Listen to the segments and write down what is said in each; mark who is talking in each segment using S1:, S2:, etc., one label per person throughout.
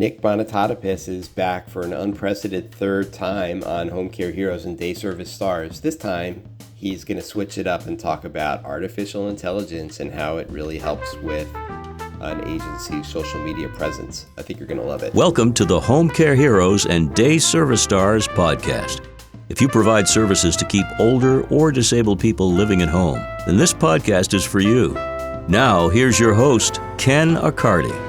S1: Nick Bonitatibus is back for an unprecedented third time on Home Care Heroes and Day Service Stars. This time, he's going to switch it up and talk about artificial intelligence and how it really helps with an agency's social media presence. I think you're going to love it.
S2: Welcome to the Home Care Heroes and Day Service Stars podcast. If you provide services to keep older or disabled people living at home, then this podcast is for you. Now, here's your host, Ken Accardi.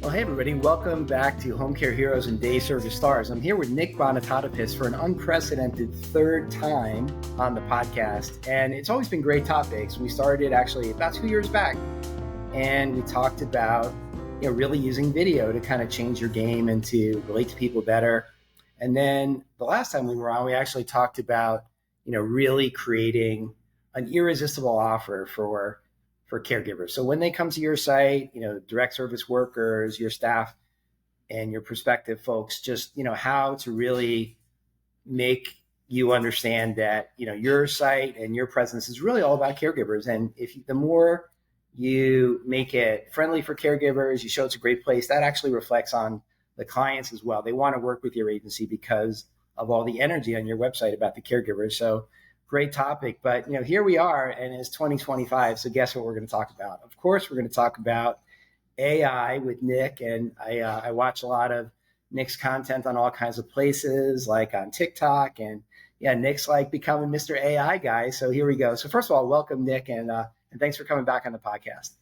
S3: Well, hey everybody, welcome back to Home Care Heroes and Day Service Stars. I'm here with Nick Bonitatibus for an unprecedented third time on the podcast, and it's always been great topics. We started actually about 2 years back, and we talked about really using video to kind of change your game and to relate to people better. And then the last time we were on, we actually talked about really creating an irresistible offer for caregivers. So when they come to your site, direct service workers, your staff, and your prospective folks, just, how to really make you understand that, your site and your presence is really all about caregivers. And the more you make it friendly for caregivers, you show it's a great place, that actually reflects on the clients as well. They want to work with your agency because of all the energy on your website about the caregivers. So great topic, but here we are, and it's 2025. So guess what we're going to talk about? Of course, we're going to talk about AI with Nick, and I watch a lot of Nick's content on all kinds of places, like on TikTok, and Nick's like becoming Mr. AI guy. So here we go. So first of all, welcome Nick, and thanks for coming back on the podcast.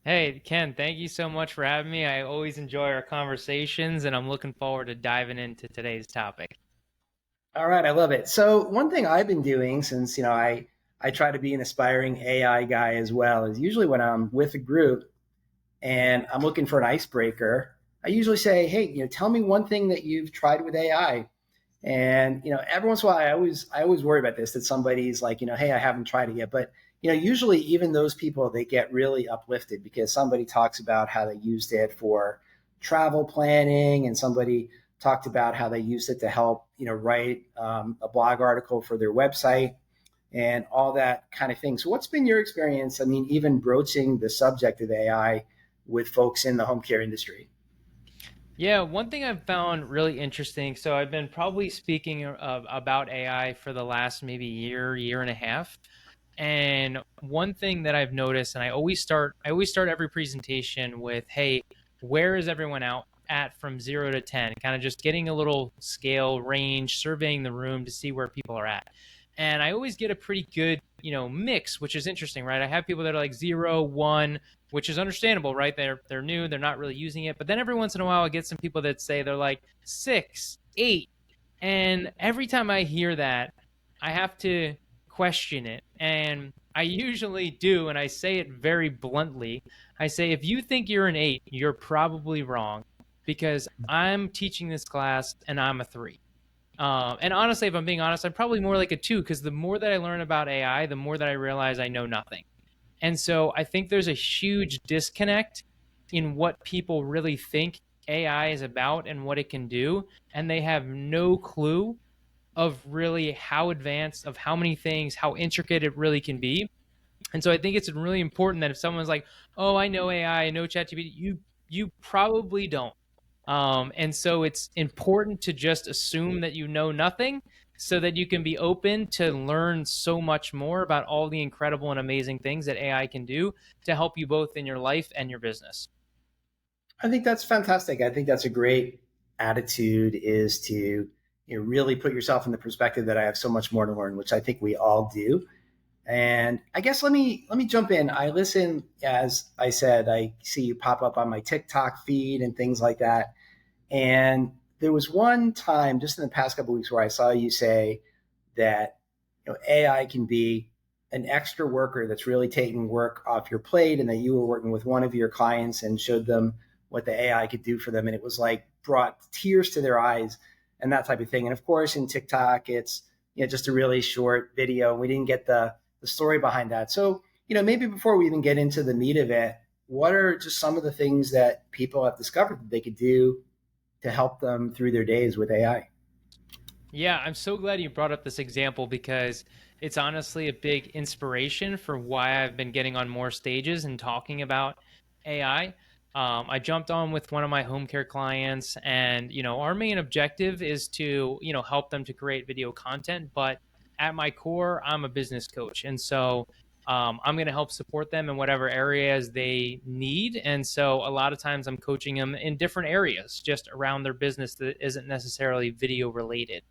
S4: Hey, Ken, thank you so much for having me. I always enjoy our conversations, and I'm looking forward to diving into today's topic.
S3: All right, I love it. So one thing I've been doing since, I try to be an aspiring AI guy as well, is usually when I'm with a group and I'm looking for an icebreaker, I usually say, hey, tell me one thing that you've tried with AI. And, every once in a while, I always worry about this, that somebody's like, hey, I haven't tried it yet. But, usually even those people, they get really uplifted because somebody talks about how they used it for travel planning, and somebody talked about how they used it to help, write a blog article for their website and all that kind of thing. So what's been your experience? I mean, even broaching the subject of AI with folks in the home care industry?
S4: Yeah, one thing I've found really interesting. So I've been probably speaking about AI for the last maybe year and a half. And one thing that I've noticed, and I always start every presentation with, hey, where is everyone at from 0 to 10, kind of just getting a little scale range, surveying the room to see where people are at. And I always get a pretty good, mix, which is interesting, right? I have people that are like 0, 1, which is understandable, right? They're new, they're not really using it. But then every once in a while, I get some people that say they're like 6, 8. And every time I hear that, I have to question it. And I usually do, and I say it very bluntly. I say, if you think you're an 8, you're probably wrong, because I'm teaching this class and I'm a 3. And honestly, if I'm being honest, I'm probably more like a 2, because the more that I learn about AI, the more that I realize I know nothing. And so I think there's a huge disconnect in what people really think AI is about and what it can do. And they have no clue of really how advanced, of how many things, how intricate it really can be. And so I think it's really important that if someone's like, oh, I know AI, I know ChatGPT, you probably don't. And so it's important to just assume that you know nothing, so that you can be open to learn so much more about all the incredible and amazing things that AI can do to help you both in your life and your business.
S3: I think that's fantastic. I think that's a great attitude, is to really put yourself in the perspective that I have so much more to learn, which I think we all do. And I guess let me jump in. I listen, as I said, I see you pop up on my TikTok feed and things like that. And there was one time just in the past couple of weeks where I saw you say that AI can be an extra worker that's really taking work off your plate, and that you were working with one of your clients and showed them what the AI could do for them. And it was like brought tears to their eyes and that type of thing. And of course, in TikTok, it's just a really short video. We didn't get the story behind that. So, maybe before we even get into the meat of it, what are just some of the things that people have discovered that they could do to help them through their days with AI?
S4: Yeah, I'm so glad you brought up this example, because it's honestly a big inspiration for why I've been getting on more stages and talking about AI. I jumped on with one of my home care clients, and our main objective is to help them to create video content. But at my core, I'm a business coach, and so I'm going to help support them in whatever areas they need. And so a lot of times I'm coaching them in different areas just around their business that isn't necessarily video related.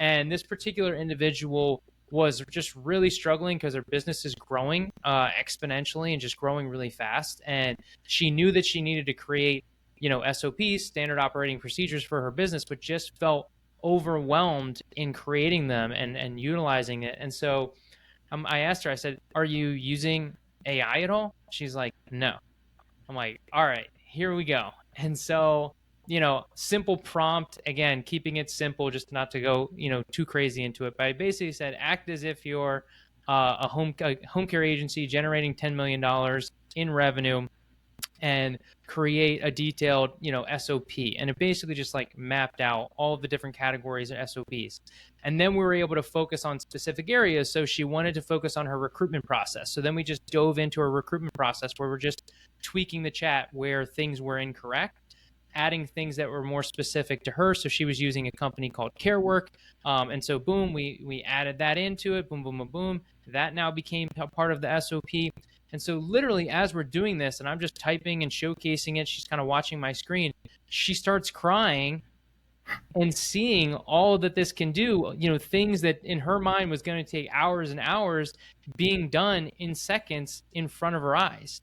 S4: And this particular individual was just really struggling because her business is growing exponentially and just growing really fast. And she knew that she needed to create, SOPs, standard operating procedures for her business, but just felt overwhelmed in creating them and utilizing it. And so I asked her, I said, "Are you using AI at all?" She's like, "No." I'm like, "All right, here we go." And so, simple prompt, again, keeping it simple, just not to go, too crazy into it. But I basically said, act as if you're a home care agency generating $10 million in revenue, and create a detailed, SOP. And it basically just like mapped out all of the different categories of SOPs. And then we were able to focus on specific areas. So she wanted to focus on her recruitment process. So then we just dove into her recruitment process where we're just tweaking the chat where things were incorrect, adding things that were more specific to her. So she was using a company called CareWork. And so boom, we added that into it. Boom, boom, boom, boom. That now became a part of the SOP. And so literally as we're doing this and I'm just typing and showcasing it, she's kind of watching my screen, she starts crying and seeing all that this can do, things that in her mind was going to take hours and hours being done in seconds in front of her eyes.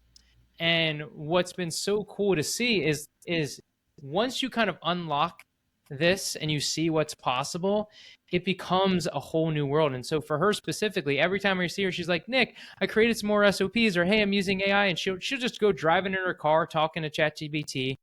S4: And what's been so cool to see is once you kind of unlock this and you see what's possible, it becomes a whole new world. And so for her specifically, every time I see her, she's like, "Nick, I created some more SOPs," or "Hey, I'm using AI," and she'll just go driving in her car talking to ChatGPT,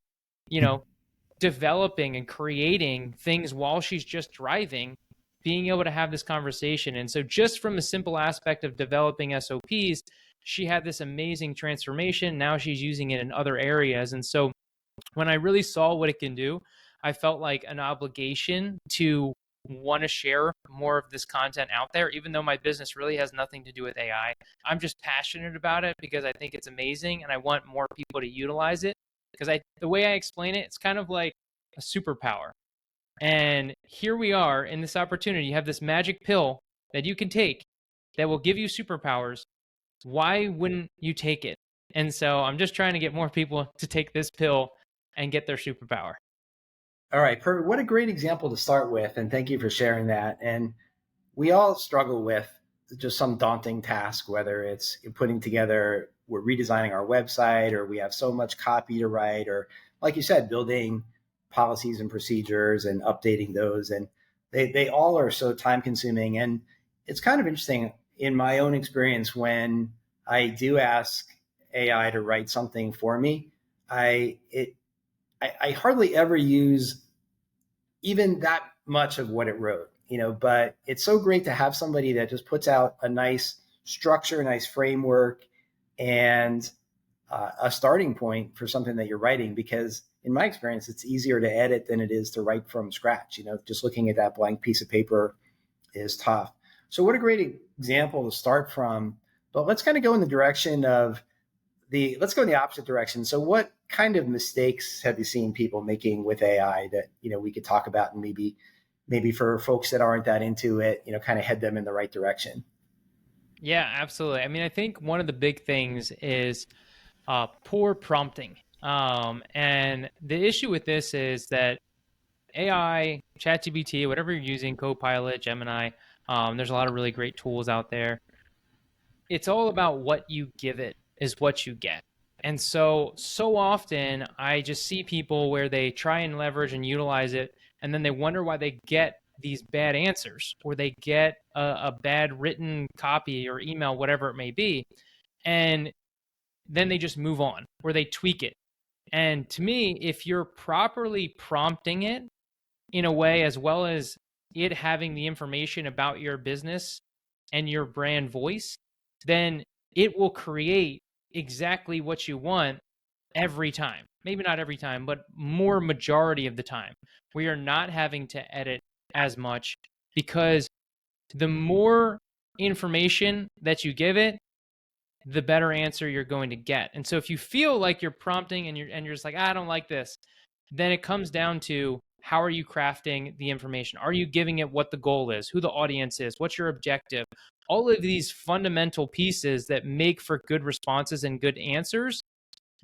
S4: developing and creating things while she's just driving, being able to have this conversation. And so just from the simple aspect of developing SOPs, she had this amazing transformation. Now she's using it in other areas. And so when I really saw what it can do, I felt like an obligation to want to share more of this content out there, even though my business really has nothing to do with AI. I'm just passionate about it because I think it's amazing and I want more people to utilize it. Because the way I explain it, it's kind of like a superpower. And here we are in this opportunity. You have this magic pill that you can take that will give you superpowers. Why wouldn't you take it? And so I'm just trying to get more people to take this pill and get their superpower.
S3: All right, perfect. What a great example to start with. And thank you for sharing that. And we all struggle with just some daunting task, whether it's putting together, we're redesigning our website, or we have so much copy to write, or like you said, building policies and procedures and updating those. And they all are so time consuming. And it's kind of interesting in my own experience when I do ask AI to write something for me, I hardly ever use even that much of what it wrote, but it's so great to have somebody that just puts out a nice structure, a nice framework, and a starting point for something that you're writing. Because in my experience, it's easier to edit than it is to write from scratch. Just looking at that blank piece of paper is tough. So what a great example to start from. But let's kind of go in the direction of let's go in the opposite direction. So what kind of mistakes have you seen people making with AI that, we could talk about, and maybe for folks that aren't that into it, kind of head them in the right direction?
S4: Yeah, absolutely. I mean, I think one of the big things is poor prompting. And the issue with this is that AI, ChatGPT, whatever you're using, Copilot, Gemini, there's a lot of really great tools out there. It's all about what you give it is what you get. And so often I just see people where they try and leverage and utilize it, and then they wonder why they get these bad answers, or they get a bad written copy or email, whatever it may be. And then they just move on, or they tweak it. And to me, if you're properly prompting it in a way, as well as it having the information about your business and your brand voice, then it will create exactly what you want every time. Maybe not every time, but more majority of the time. We are not having to edit as much, because the more information that you give it, the better answer you're going to get. And so if you feel like you're prompting and you're just like, I don't like this, then it comes down to, how are you crafting the information? Are you giving it what the goal is, who the audience is, what's your objective? All of these fundamental pieces that make for good responses and good answers,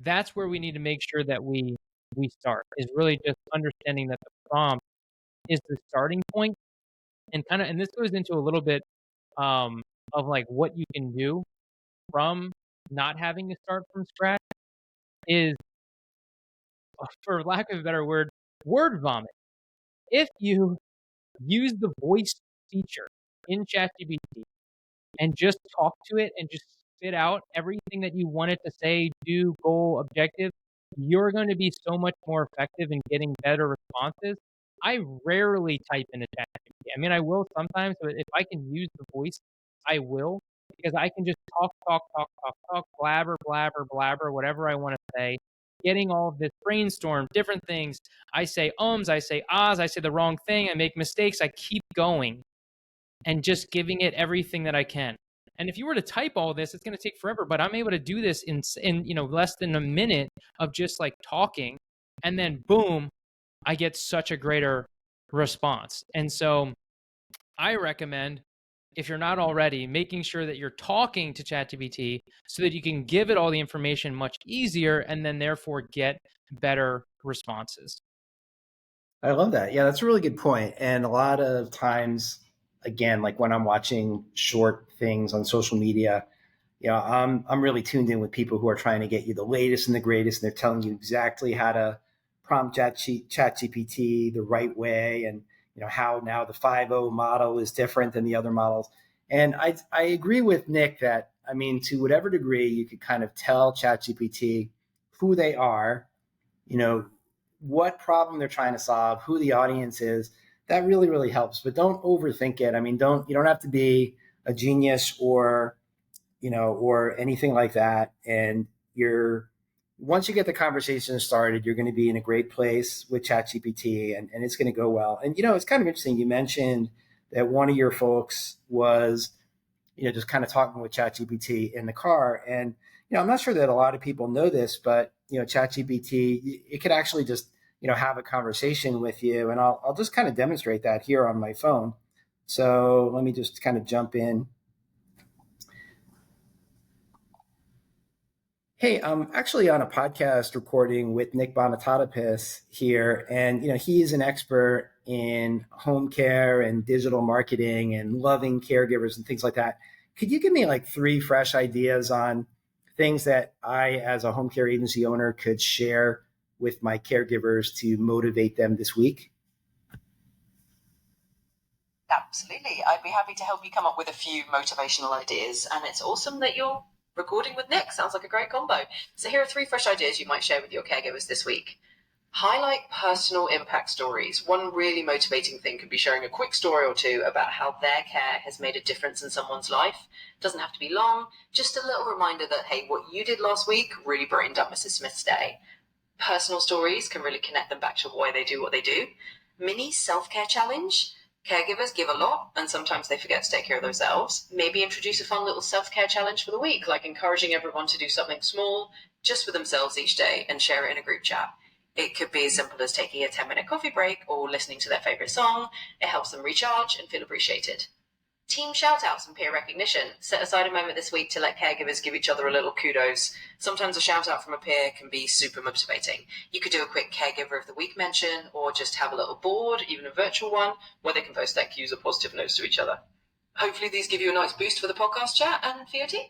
S4: that's where we need to make sure that we start, is really just understanding that the prompt is the starting point. And this goes into a little bit of like what you can do from not having to start from scratch, is, for lack of a better word vomit. If you use the voice feature in ChatGPT and just talk to it and just spit out everything that you want it to say, do, goal, objective, you're going to be so much more effective in getting better responses. I rarely type in a ChatGPT. I mean, I will sometimes, but if I can use the voice, I will, because I can just talk, blabber, whatever I want to say, getting all of this brainstorm, different things. I say ums, I say ahs, I say the wrong thing, I make mistakes, I keep going and just giving it everything that I can. And if you were to type all this, it's going to take forever, but I'm able to do this in less than a minute of just like talking, and then boom, I get such a greater response. And so I recommend, if you're not already, making sure that you're talking to ChatGPT so that you can give it all the information much easier and then therefore get better responses.
S3: I love that. Yeah, that's a really good point. And a lot of times, again, like when I'm watching short things on social media, I'm really tuned in with people who are trying to get you the latest and the greatest, and they're telling you exactly how to prompt ChatGPT the right way, and how now the 5.0 model is different than the other models. And I agree with Nick that, I mean, to whatever degree you could kind of tell ChatGPT who they are, what problem they're trying to solve, who the audience is, that really, really helps. But don't overthink it. I mean, you don't have to be a genius or anything like that. And once you get the conversation started, you're going to be in a great place with ChatGPT, and it's going to go well. And, it's kind of interesting. You mentioned that one of your folks was, just kind of talking with ChatGPT in the car. And, I'm not sure that a lot of people know this, but, ChatGPT, it could actually just, have a conversation with you. And I'll just kind of demonstrate that here on my phone. So let me just kind of jump in. Hey, I'm actually on a podcast recording with Nick Bonitatibus here, and he's an expert in home care and digital marketing and loving caregivers and things like that. Could you give me like 3 fresh ideas on things that I, as a home care agency owner, could share with my caregivers to motivate them this week?
S5: Absolutely. I'd be happy to help you come up with a few motivational ideas, and it's awesome that you're recording with Nick. Sounds like a great combo. So here are 3 fresh ideas you might share with your caregivers this week. Highlight personal impact stories. One really motivating thing could be sharing a quick story or 2 about how their care has made a difference in someone's life. Doesn't have to be long, just a little reminder that, hey, what you did last week really brightened up Mrs. Smith's day. Personal stories can really connect them back to why they do what they do. Mini self-care challenge. Caregivers give a lot, and sometimes they forget to take care of themselves. Maybe introduce a fun little self-care challenge for the week, like encouraging everyone to do something small just for themselves each day and share it in a group chat. It could be as simple as taking a 10-minute coffee break or listening to their favorite song. It helps them recharge and feel appreciated. Team shout-outs and peer recognition. Set aside a moment this week to let caregivers give each other a little kudos. Sometimes a shout-out from a peer can be super motivating. You could do a quick Caregiver of the Week mention, or just have a little board, even a virtual one, where they can post thank yous or positive notes to each other. Hopefully these give you a nice boost for the podcast chat and for your team.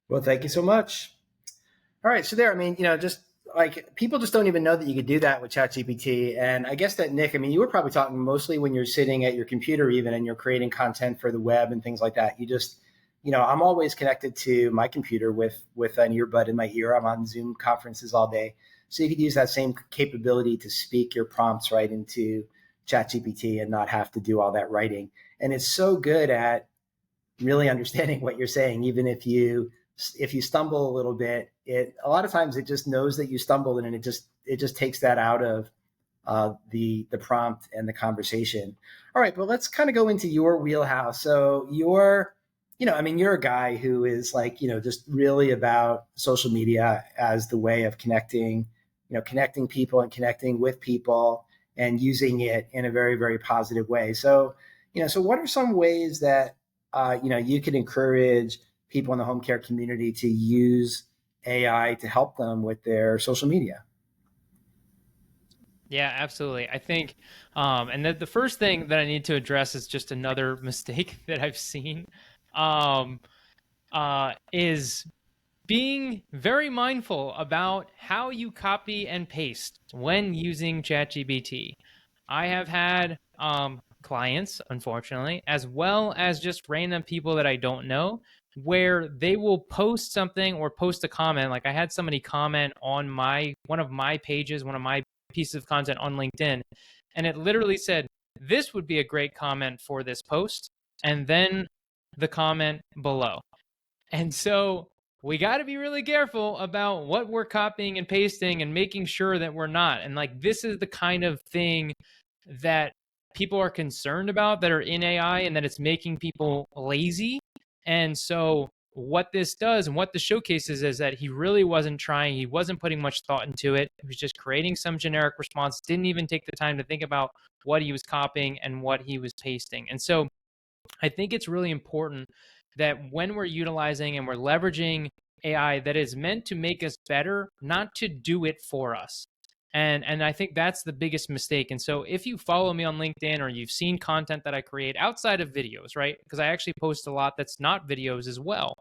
S3: Well, thank you so much. All right. So there, I mean, just like people just don't even know that you could do that with ChatGPT. And I guess that, Nick, I mean, you were probably talking mostly when you're sitting at your computer even and you're creating content for the web and things like that. You just, I'm always connected to my computer with an earbud in my ear. I'm on Zoom conferences all day. So you could use that same capability to speak your prompts right into ChatGPT and not have to do all that writing. And it's so good at really understanding what you're saying, even if you stumble a little bit, a lot of times it just knows that you stumbled, and it just takes that out of the prompt and the conversation. All right, but let's kind of go into your wheelhouse. So you're I mean, you're a guy who is like, just really about social media as the way of connecting people and connecting with people and using it in a very, very positive way. So, so what are some ways that, you can encourage people in the home care community to use AI to help them with their social media?
S4: Yeah, absolutely. I think, and the first thing that I need to address is just another mistake that I've seen, um, is being very mindful about how you copy and paste when using ChatGPT. I have had clients, unfortunately, as well as just random people that I don't know, where they will post something or post a comment. Like I had somebody comment on one of my pages, one of my pieces of content on LinkedIn, and it literally said, "This would be a great comment for this post," and then the comment below. And so we got to be really careful about what we're copying and pasting and making sure that we're not. And like, this is the kind of thing that people are concerned about that are in AI, and that it's making people lazy. And so what this does and what this showcases is that he really wasn't trying, he wasn't putting much thought into it. He was just creating some generic response, didn't even take the time to think about what he was copying and what he was pasting. And so I think it's really important that when we're utilizing and we're leveraging AI, that is meant to make us better, not to do it for us. And I think that's the biggest mistake. And so if you follow me on LinkedIn or you've seen content that I create outside of videos, right? Because I actually post a lot that's not videos as well,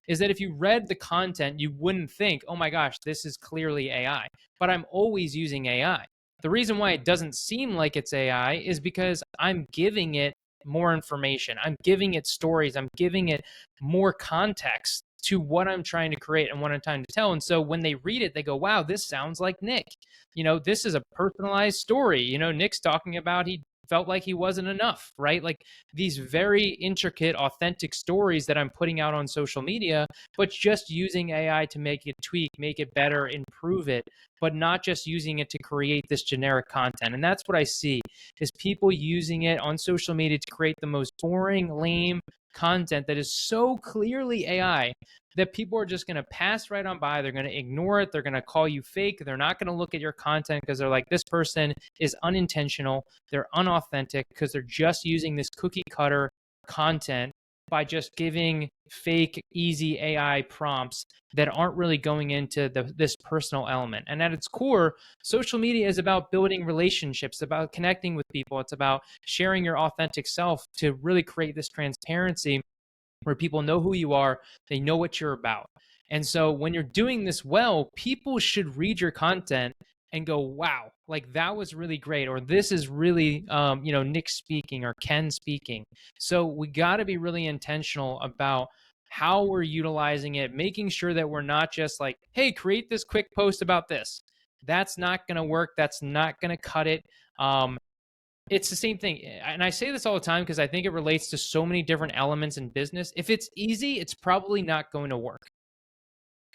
S4: is that if you read the content, you wouldn't think, oh my gosh, this is clearly AI. But I'm always using AI. The reason why it doesn't seem like it's AI is because I'm giving it more information. I'm giving it stories. I'm giving it more context to what I'm trying to create and what I'm trying to tell. And so when they read it, they go, wow, this sounds like Nick. This is a personalized story. Nick's talking about he felt like he wasn't enough, right? Like these very intricate, authentic stories that I'm putting out on social media, but just using AI to make it tweak, make it better, improve it, but not just using it to create this generic content. And that's what I see is people using it on social media to create the most boring, lame content that is so clearly AI that people are just going to pass right on by. They're going to ignore it. They're going to call you fake. They're not going to look at your content because they're like, this person is unintentional. They're unauthentic because they're just using this cookie cutter content by just giving fake, easy AI prompts that aren't really going into this personal element. And at its core, social media is about building relationships, about connecting with people. It's about sharing your authentic self to really create this transparency where people know who you are, they know what you're about. And so when you're doing this well, people should read your content and go, wow, like that was really great, or this is really, Nick speaking or Ken speaking. So we got to be really intentional about how we're utilizing it, making sure that we're not just like, hey, create this quick post about this. That's not going to work. That's not going to cut it. It's the same thing. And I say this all the time because I think it relates to so many different elements in business. If it's easy, it's probably not going to work.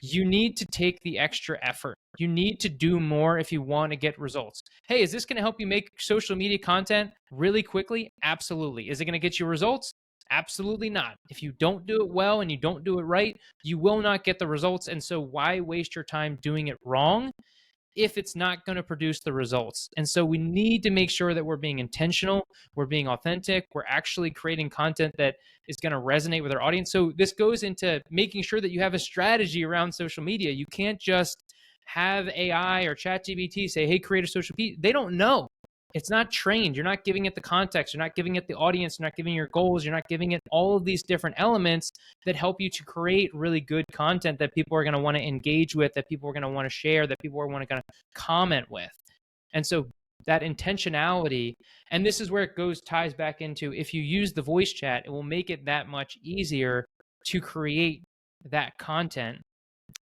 S4: You need to take the extra effort. You need to do more if you want to get results. Hey, is this going to help you make social media content really quickly? Absolutely. Is it going to get you results? Absolutely not. If you don't do it well and you don't do it right, you will not get the results. And so why waste your time doing it wrong if it's not going to produce the results? And so we need to make sure that we're being intentional, we're being authentic, we're actually creating content that is going to resonate with our audience. So this goes into making sure that you have a strategy around social media. You can't just have AI or ChatGPT say, hey, create a social media. They don't know. It's not trained. You're not giving it the context. You're not giving it the audience. You're not giving your goals. You're not giving it all of these different elements that help you to create really good content that people are going to want to engage with, that people are going to want to share, that people are going to comment with. And so that intentionality, and this is where it ties back into, if you use the voice chat, it will make it that much easier to create that content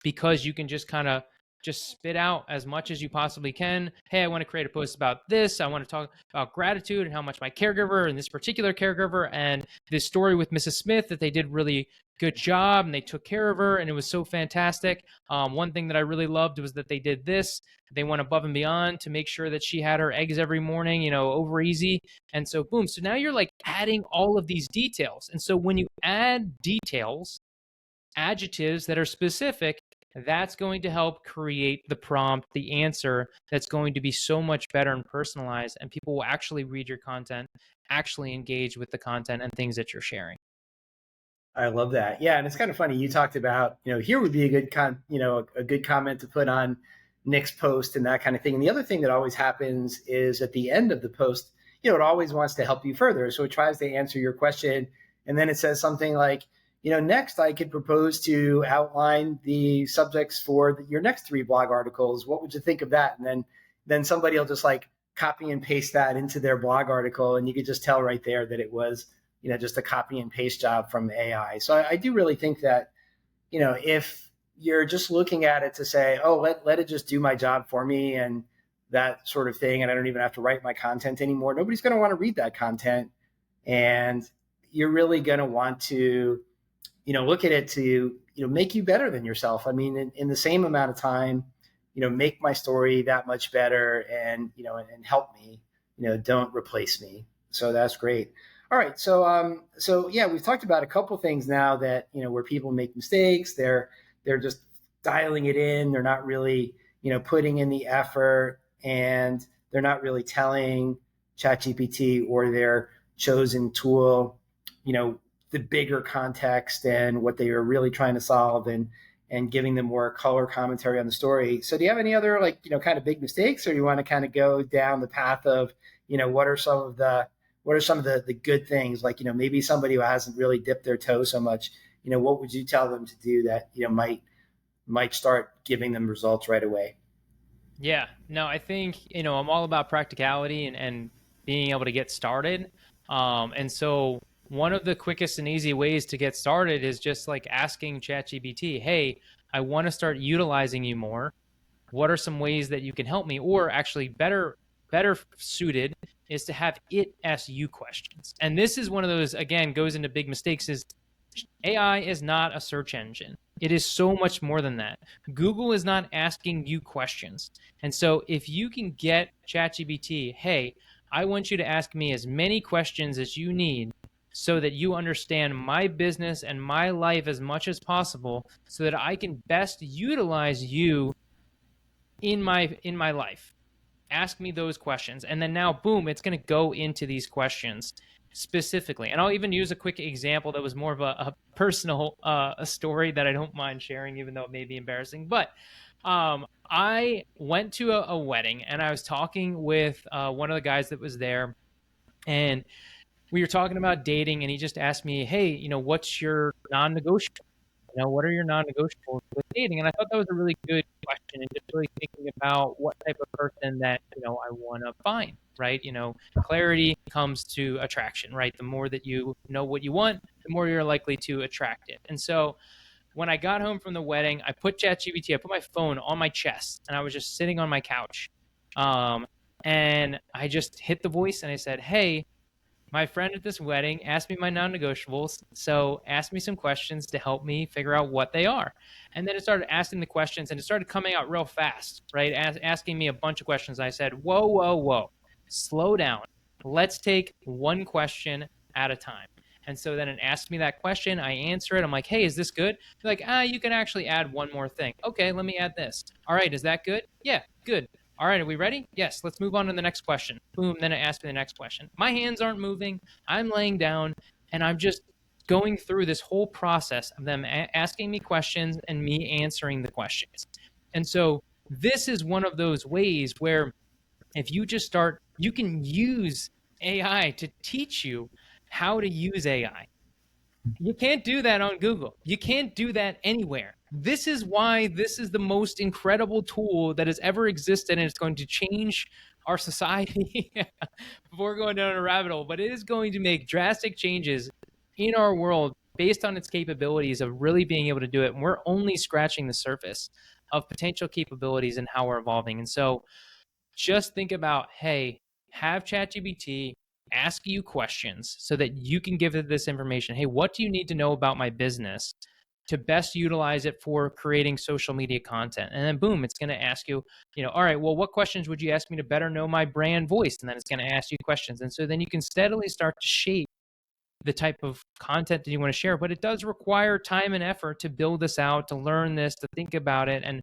S4: because you can just kind of just spit out as much as you possibly can. Hey, I want to create a post about this. I want to talk about gratitude and how much my caregiver and this particular caregiver and this story with Mrs. Smith, that they did really good job and they took care of her and it was so fantastic. One thing that I really loved was that they did this. They went above and beyond to make sure that she had her eggs every morning, over easy. And so boom. So now you're like adding all of these details. And so when you add details, adjectives that are specific, that's going to help create the prompt, the answer that's going to be so much better and personalized, and people will actually read your content, actually engage with the content and things that you're sharing.
S3: I love that. Yeah, and it's kind of funny. You talked about, here would be a good a good comment to put on Nick's post and that kind of thing. And the other thing that always happens is at the end of the post, it always wants to help you further. So it tries to answer your question, and then it says something like, next I could propose to outline the subjects for your next 3 blog articles. What would you think of that? And then somebody will just like copy and paste that into their blog article, and you could just tell right there that it was just a copy and paste job from AI. So I do really think that, if you're just looking at it to say, oh, let it just do my job for me and that sort of thing, and I don't even have to write my content anymore, nobody's going to want to read that content. And you're really going to want to, look at it to, make you better than yourself. I mean, in the same amount of time, make my story that much better and, and help me, don't replace me. So that's great. All right. So yeah, we've talked about a couple things now that, where people make mistakes, they're just dialing it in. They're not really, putting in the effort, and they're not really telling ChatGPT or their chosen tool, the bigger context and what they are really trying to solve, and giving them more color commentary on the story. So do you have any other kind of big mistakes, or you want to kind of go down the path of, what are some of the good things? Like, maybe somebody who hasn't really dipped their toe so much, what would you tell them to do that, might start giving them results right away?
S4: Yeah, no, I think, I'm all about practicality and being able to get started. And so one of the quickest and easy ways to get started is just like asking ChatGPT, hey, I want to start utilizing you more. What are some ways that you can help me? Or actually better suited is to have it ask you questions. And this is one of those, again, goes into big mistakes, is AI is not a search engine. It is so much more than that. Google is not asking you questions. And so if you can get ChatGPT, hey, I want you to ask me as many questions as you need so that you understand my business and my life as much as possible, so that I can best utilize you in my life. Ask me those questions. And then now, boom, it's going to go into these questions specifically. And I'll even use a quick example that was more of a personal a story that I don't mind sharing, even though it may be embarrassing. But I went to a wedding, and I was talking with one of the guys that was there, and we were talking about dating, and he just asked me, hey, what's your non-negotiable? What are your non-negotiables with dating? And I thought that was a really good question, and just really thinking about what type of person that, I want to find, right? Clarity comes to attraction, right? The more that you know what you want, the more you're likely to attract it. And so when I got home from the wedding, I put ChatGPT, I put my phone on my chest, and I was just sitting on my couch. And I just hit the voice, and I said, hey, my friend at this wedding asked me my non-negotiables, so ask me some questions to help me figure out what they are. And then it started asking the questions, and it started coming out real fast, right? Asking me a bunch of questions. I said, whoa, slow down. Let's take one question at a time. And so then it asked me that question. I answer it. I'm like, hey, is this good? They're like, you can actually add one more thing. Okay, let me add this. All right, is that good? Yeah, good. All right, are we ready? Yes, let's move on to the next question. Boom, then it asked me the next question. My hands aren't moving. I'm laying down, and I'm just going through this whole process of them asking me questions and me answering the questions. And so this is one of those ways where if you just start, you can use AI to teach you how to use AI. You can't do that on Google. You can't do that anywhere. This is why this is the most incredible tool that has ever existed, and it's going to change our society before going down a rabbit hole. But it is going to make drastic changes in our world based on its capabilities of really being able to do it. And we're only scratching the surface. of potential capabilities and how we're evolving. And so just think about, hey, have ChatGPT ask you questions so that you can give it this information. Hey, what do you need to know about my business to best utilize it for creating social media content? And then boom, it's going to ask you, all right, well, what questions would you ask me to better know my brand voice? And then it's going to ask you questions. And so then you can steadily start to shape the type of content that you want to share. But it does require time and effort to build this out, to learn this, to think about it. And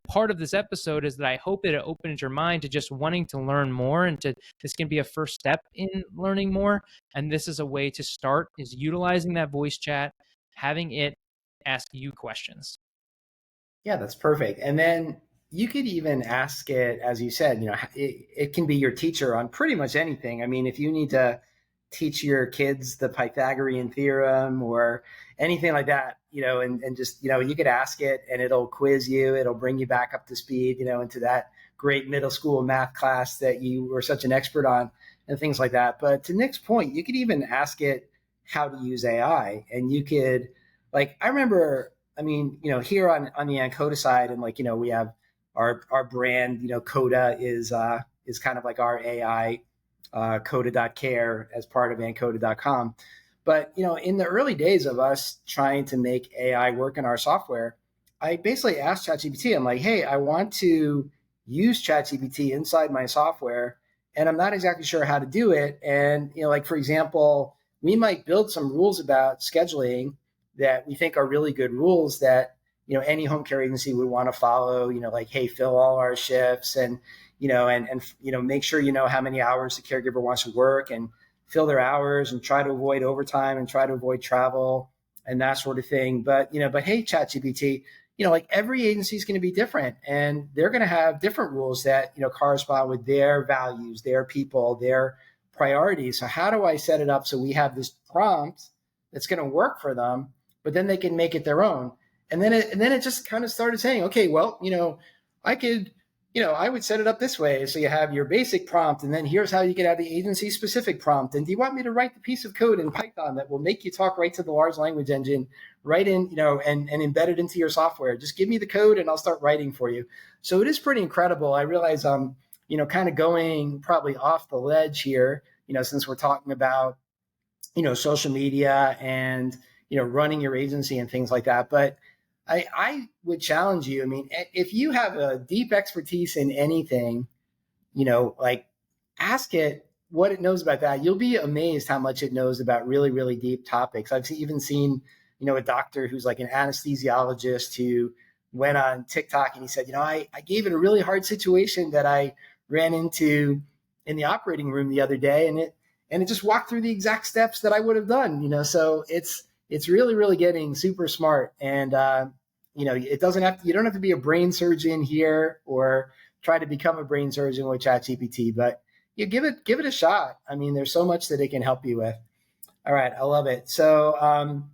S4: part of this episode is that I hope that it opens your mind to just wanting to learn more, and to this can be a first step in learning more. And this is a way to start, is utilizing that voice chat, having it ask you questions.
S3: Yeah, that's perfect. And then you could even ask it, as you said, it can be your teacher on pretty much anything. I mean, if you need to teach your kids the Pythagorean theorem or anything like that, and just, you could ask it and it'll quiz you. It'll bring you back up to speed, into that great middle school math class that you were such an expert on and things like that. But to Nick's point, you could even ask it how to use AI, and you could, like, I remember, here on the Ankota side, and we have our brand, Coda is kind of like our AI, Coda.care as part of Ankota.com. But, in the early days of us trying to make AI work in our software, I basically asked ChatGPT, I'm like, hey, I want to use ChatGPT inside my software, and I'm not exactly sure how to do it. And, for example, we might build some rules about scheduling that we think are really good rules that, any home care agency would want to follow, like, hey, fill all our shifts, and, make sure how how many hours the caregiver wants to work, and fill their hours, and try to avoid overtime, and try to avoid travel and that sort of thing. But hey, ChatGPT, like, every agency is going to be different, and they're going to have different rules that, correspond with their values, their people, their priorities. So how do I set it up so we have this prompt that's going to work for them, but then they can make it their own? And then it just kind of started saying, okay, well, I could, I would set it up this way. So you have your basic prompt, and then here's how you get out the agency specific prompt. And do you want me to write the piece of code in Python that will make you talk right to the large language engine, right in, and embed it into your software? Just give me the code and I'll start writing for you. So it is pretty incredible. I realize I'm, kind of going probably off the ledge here, since we're talking about, social media and, running your agency and things like that. But I would challenge you. I mean, if you have a deep expertise in anything, like, ask it what it knows about that. You'll be amazed how much it knows about really, really deep topics. I've even seen, a doctor who's like an anesthesiologist who went on TikTok and he said, I gave it a really hard situation that I ran into in the operating room the other day, and it just walked through the exact steps that I would have done, so it's really, really getting super smart. And, it doesn't have to, you don't have to be a brain surgeon here or try to become a brain surgeon with ChatGPT, but you give it a shot. I mean, there's so much that it can help you with. All right. I love it. So,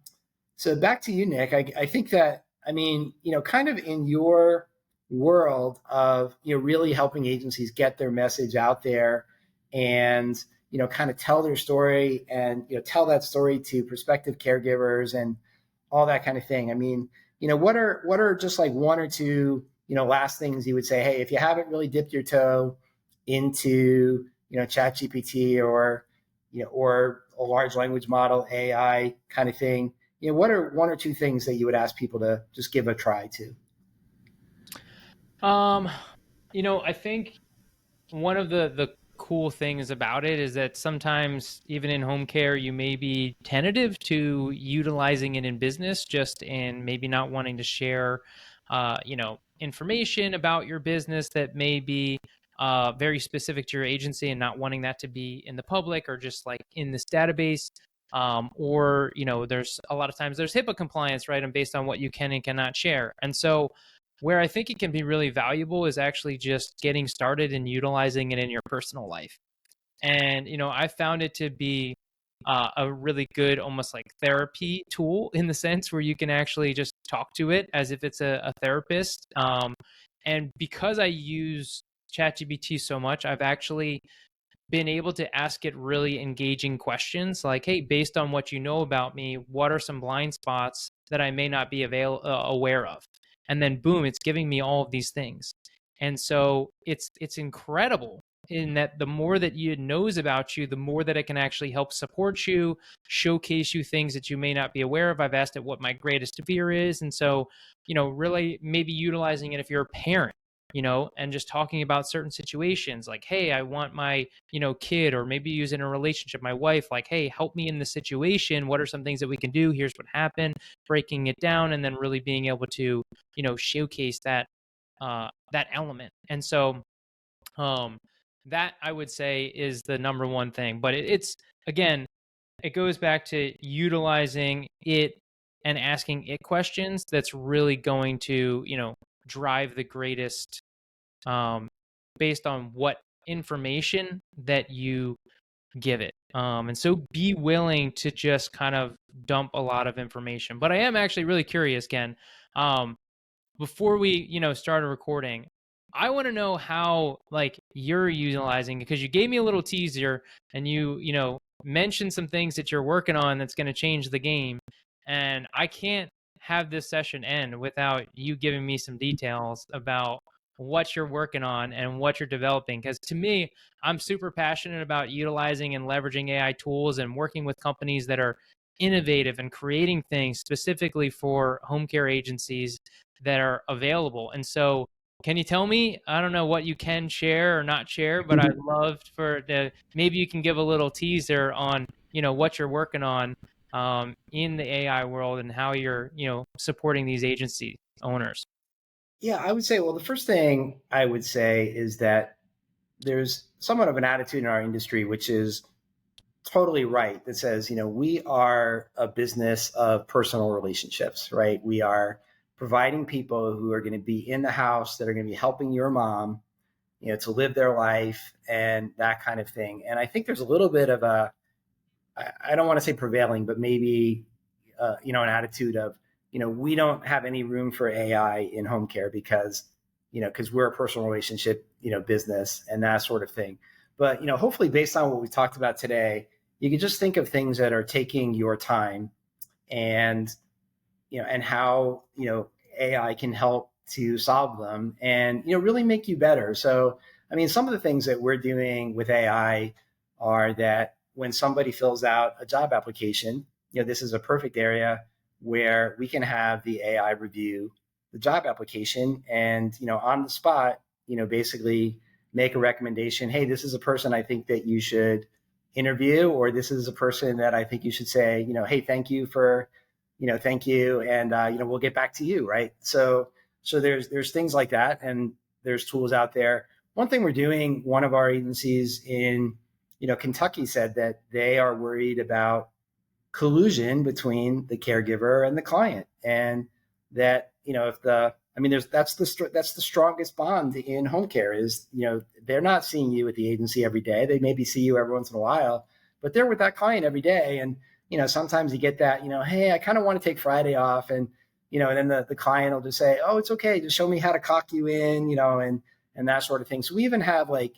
S3: so back to you, Nick. I think that, kind of in your world of, really helping agencies get their message out there and, kind of tell their story and, tell that story to prospective caregivers and all that kind of thing. I mean, what are just like one or two, last things you would say, hey, if you haven't really dipped your toe into, ChatGPT or a large language model, AI kind of thing, what are one or two things that you would ask people to just give a try to?
S4: I think one of the cool things about it is that sometimes even in home care, you may be tentative to utilizing it in business, just in maybe not wanting to share, information about your business that may be very specific to your agency, and not wanting that to be in the public or just like in this database. Or, there's a lot of times there's HIPAA compliance, right? And based on what you can and cannot share. And so where I think it can be really valuable is actually just getting started and utilizing it in your personal life. And, I found it to be a really good, almost like therapy tool, in the sense where you can actually just talk to it as if it's a therapist. And because I use ChatGPT so much, I've actually been able to ask it really engaging questions like, hey, based on what you know about me, what are some blind spots that I may not be aware of? and then boom, it's giving me all of these things. And so it's incredible in that the more that it knows about you, the more that it can actually help support you, showcase you things that you may not be aware of. I've asked it what my greatest fear is. And so, really maybe utilizing it if you're a parent, and just talking about certain situations like, hey, I want my, kid, or maybe use in a relationship, my wife, like, hey, help me in this situation. What are some things that we can do? Here's what happened, breaking it down, and then really being able to, showcase that element. And so, that I would say is the number one thing. But it's again, it goes back to utilizing it and asking it questions. That's really going to, drive the greatest, based on what information that you give it. And so be willing to just kind of dump a lot of information. But I am actually really curious, Ken. Before we, started recording, I want to know how like you're utilizing, because you gave me a little teaser and you mentioned some things that you're working on that's going to change the game. And I can't have this session end without you giving me some details about what you're working on and what you're developing. Because to me, I'm super passionate about utilizing and leveraging AI tools and working with companies that are innovative and creating things specifically for home care agencies that are available. And so, can you tell me, I don't know what you can share or not share, but I'd love maybe you can give a little teaser on, what you're working on in the AI world and how you're, supporting these agency owners.
S3: Yeah, I would say, well, the first thing I would say is that there's somewhat of an attitude in our industry, which is totally right, that says, we are a business of personal relationships, right? We are providing people who are going to be in the house, that are going to be helping your mom, to live their life and that kind of thing. And I think there's a little bit of I don't want to say prevailing, but maybe, an attitude of, we don't have any room for AI in home care because we're a personal relationship, business and that sort of thing. But, hopefully based on what we talked about today, you can just think of things that are taking your time and how, AI can help to solve them and, really make you better. So, I mean, some of the things that we're doing with AI are that when somebody fills out a job application, this is a perfect area where we can have the AI review the job application and, on the spot, basically make a recommendation. Hey, this is a person I think that you should interview, or this is a person that I think you should say, hey, thank you. And, we'll get back to you. Right. So there's things like that. And there's tools out there. One thing we're doing, one of our agencies in, Kentucky said that they are worried about collusion between the caregiver and the client. And that, that's the strongest bond in home care is, they're not seeing you at the agency every day. They maybe see you every once in a while, but they're with that client every day. And, sometimes you get that, hey, I kind of want to take Friday off. And, and then the client will just say, oh, it's okay. Just show me how to cock you in, and that sort of thing. So we even have like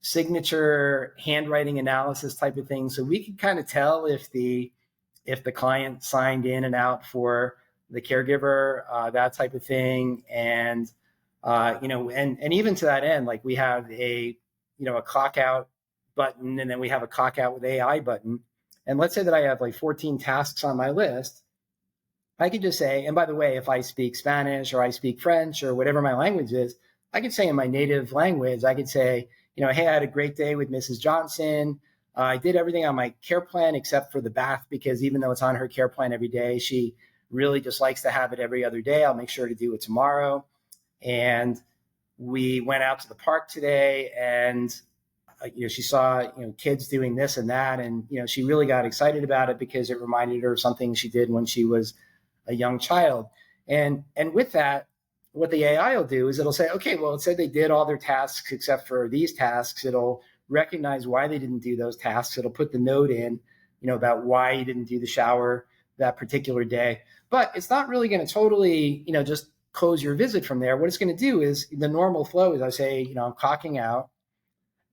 S3: signature handwriting analysis type of thing. So we can kind of tell if the client signed in and out for the caregiver, that type of thing. And, and even to that end, like we have a clock out button, and then we have a clock out with AI button. And let's say that I have like 14 tasks on my list. I could just say, and by the way, if I speak Spanish or I speak French or whatever my language is, I could say in my native language, I could say, hey, I had a great day with Mrs. Johnson. I did everything on my care plan except for the bath, because even though it's on her care plan every day, she really just likes to have it every other day. I'll make sure to do it tomorrow. And we went out to the park today, and she saw kids doing this and that, and she really got excited about it because it reminded her of something she did when she was a young child. And with that, what the AI will do is it'll say, okay, well, it said they did all their tasks except for these tasks. It'll recognize why they didn't do those tasks. It'll put the note in, about why you didn't do the shower that particular day. But it's not really going to totally, just close your visit from there. What it's going to do is the normal flow is I say, I'm clocking out.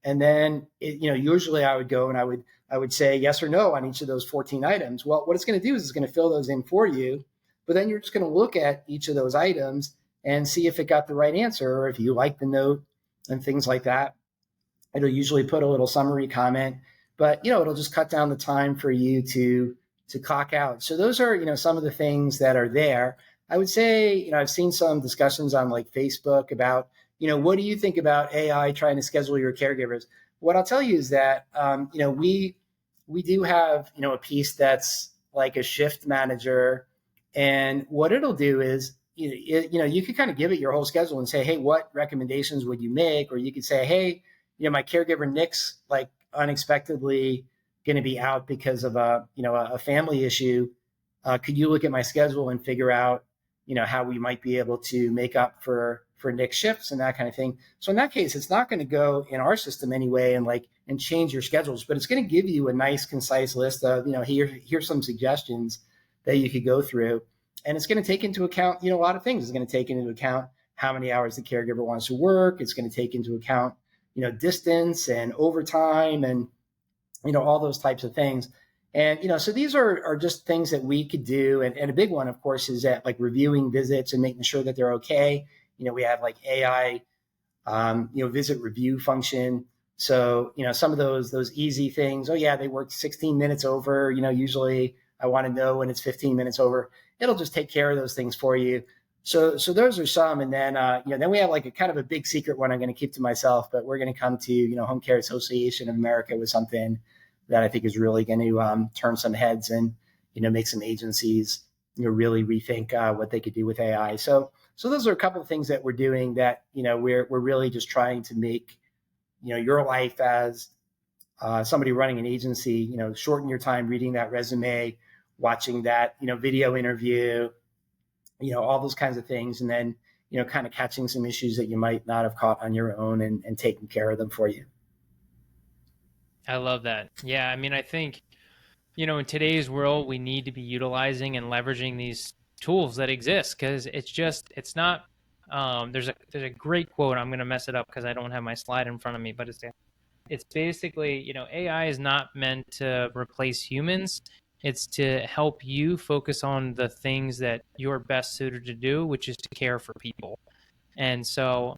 S3: And then, usually I would go and I would say yes or no on each of those 14 items. Well, what it's going to do is it's going to fill those in for you. But then you're just going to look at each of those items and see if it got the right answer, or if you like the note and things like that. It'll usually put a little summary comment, but it'll just cut down the time for you to clock out. So those are some of the things that are there. I would say I've seen some discussions on like Facebook about what do you think about AI trying to schedule your caregivers? What I'll tell you is that we do have a piece that's like a shift manager, and what it'll do is you could kind of give it your whole schedule and say, hey, what recommendations would you make? Or you could say, hey, my caregiver Nick's like unexpectedly going to be out because of a family issue. Could you look at my schedule and figure out how we might be able to make up for Nick's shifts and that kind of thing? So in that case, it's not going to go in our system anyway and change your schedules, but it's going to give you a nice concise list of here's some suggestions that you could go through, and it's going to take into account a lot of things. It's going to take into account how many hours the caregiver wants to work. It's going to take into account distance and overtime and all those types of things. And so these are just things that we could do. And a big one, of course, is that like reviewing visits and making sure that they're okay. We have like AI visit review function. So some of those easy things, oh yeah, they worked 16 minutes over. Usually I want to know when it's 15 minutes over. It'll just take care of those things for you. So those are some. And then then we have like a kind of a big secret one I'm going to keep to myself, but we're going to come to Home Care Association of America with something that I think is really going to turn some heads and make some agencies really rethink what they could do with AI. So those are a couple of things that we're doing that we're really just trying to make your life as somebody running an agency shorten your time reading that resume, watching that video interview, all those kinds of things, and then kind of catching some issues that you might not have caught on your own and taking care of them for you.
S4: I love that. Yeah, I mean, I think, in today's world, we need to be utilizing and leveraging these tools that exist, because it's not, there's a great quote. I'm going to mess it up because I don't have my slide in front of me, but it's basically, AI is not meant to replace humans. It's to help you focus on the things that you're best suited to do, which is to care for people. And so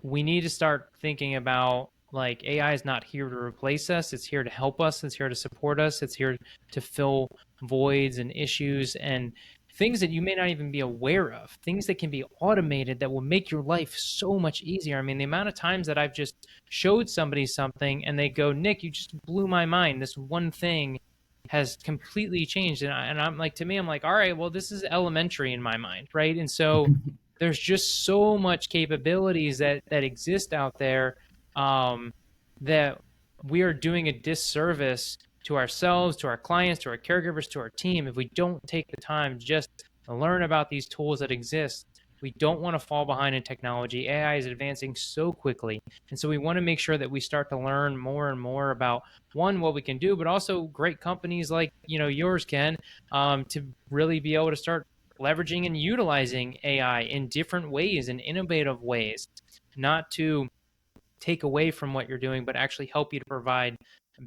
S4: we need to start thinking about, like, AI is not here to replace us. It's here to help us. It's here to support us. It's here to fill voids and issues and things that you may not even be aware of, things that can be automated that will make your life so much easier. I mean, the amount of times that I've just showed somebody something and they go, Nick, you just blew my mind. This one thing has completely changed. And I'm like, to me, I'm like, all right, well, this is elementary in my mind, right? And so there's just so much capabilities that exist out there that we are doing a disservice to ourselves, to our clients, to our caregivers, to our team if we don't take the time just to learn about these tools that exist. We don't want to fall behind in technology. AI is advancing so quickly. And so we want to make sure that we start to learn more and more about, one, what we can do, but also great companies like, yours, Ken, to really be able to start leveraging and utilizing AI in different ways, in innovative ways, not to take away from what you're doing, but actually help you to provide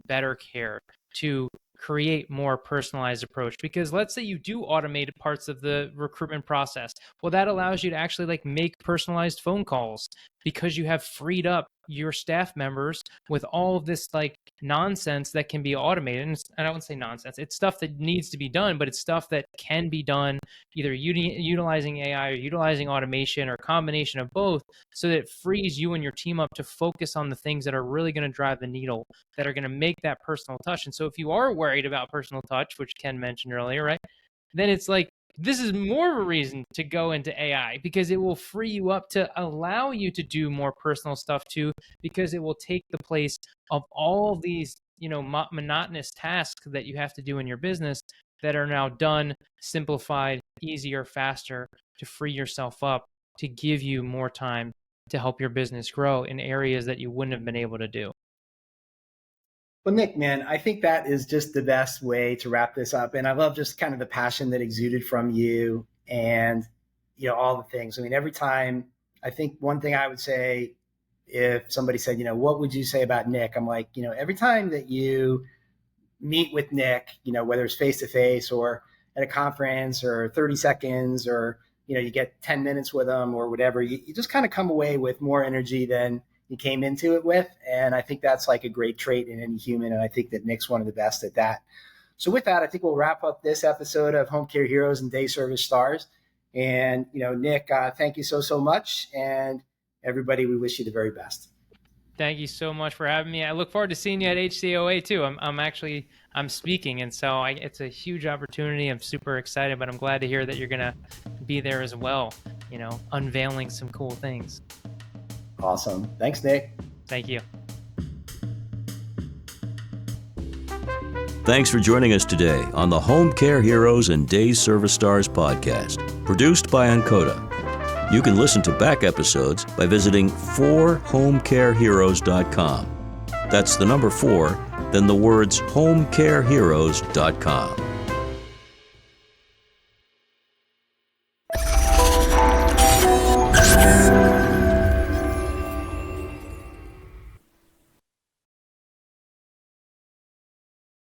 S4: better care, to create more personalized approach. Because let's say you do automate parts of the recruitment process. Well, that allows you to actually make personalized phone calls because you have freed up your staff members with all of this nonsense that can be automated. And I don't say nonsense. It's stuff that needs to be done, but it's stuff that can be done either utilizing AI or utilizing automation or combination of both, so that it frees you and your team up to focus on the things that are really going to drive the needle, that are going to make that personal touch. And so if you are worried about personal touch, which Ken mentioned earlier, right, then it's like, this is more of a reason to go into AI, because it will free you up to allow you to do more personal stuff too, because it will take the place of all these, monotonous tasks that you have to do in your business that are now done, simplified, easier, faster, to free yourself up, to give you more time to help your business grow in areas that you wouldn't have been able to do.
S3: Well, Nick, man, I think that is just the best way to wrap this up. And I love just kind of the passion that exuded from you and, all the things. I mean, every time, I think one thing I would say, if somebody said, what would you say about Nick? I'm like, every time that you meet with Nick, whether it's face-to-face or at a conference or 30 seconds or, you get 10 minutes with them or whatever, you just kind of come away with more energy than you came into it with. And I think that's like a great trait in any human. And I think that Nick's one of the best at that. So with that, I think we'll wrap up this episode of Home Care Heroes and Day Service Stars. And, Nick, thank you so much. And everybody, we wish you the very best.
S4: Thank you so much for having me. I look forward to seeing you at HCOA too. I'm speaking, and so it's a huge opportunity. I'm super excited, but I'm glad to hear that you're going to be there as well, unveiling some cool things.
S3: Awesome. Thanks, Nick.
S4: Thank you.
S2: Thanks for joining us today on the Home Care Heroes and Day Service Stars podcast, produced by Ankota. You can listen to back episodes by visiting 4homecareheroes.com. That's the number 4, then the words homecareheroes.com.